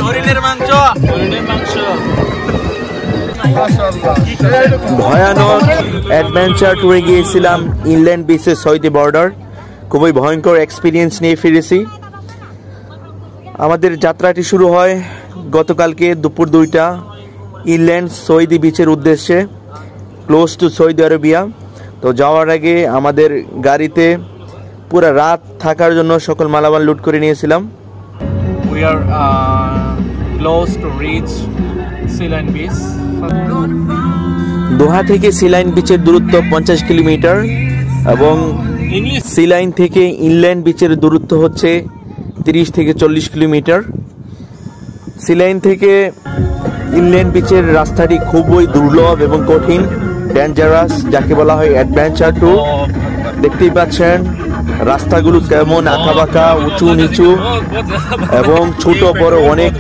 হরিণের মাংস, হরিণের মাংস। ভয়ানক অ্যাডভেঞ্চার ট্যুরে গিয়েছিলাম ইনল্যান্ড বিচের সৌদি বর্ডার। খুবই ভয়ঙ্কর এক্সপিরিয়েন্স নিয়ে ফিরেছি। আমাদের যাত্রাটি শুরু হয় গতকালকে দুপুর 2টা ইনল্যান্ড সৌদি বিচের উদ্দেশ্যে, ক্লোজ টু সৌদি আরবিয়া। তো যাওয়ার আগে আমাদের গাড়িতে পুরো রাত থাকার জন্য সকল মালামাল লুট করে নিয়েছিলাম। We are close to reach Sea Lion Beach. দোহা থেকে সি লাইন বিচের দূরত্ব 50 কিলোমিটার এবং সি লাইন থেকে ইনল্যান্ড বিচের দূরত্ব হচ্ছে 30 থেকে 40 কিলোমিটার। সি লাইন থেকে ইনল্যান্ড বিচের রাস্তাটি খুবই দুর্লভ এবং কঠিন, ডেঞ্জারাস, যাকে বলা হয় অ্যাডভেঞ্চার ট্যুর। দেখতেই পাচ্ছেন রাস্তাগুলো কেমন আঁকাবাঁকা, উঁচু নিচু এবং ছোট বড় অনেক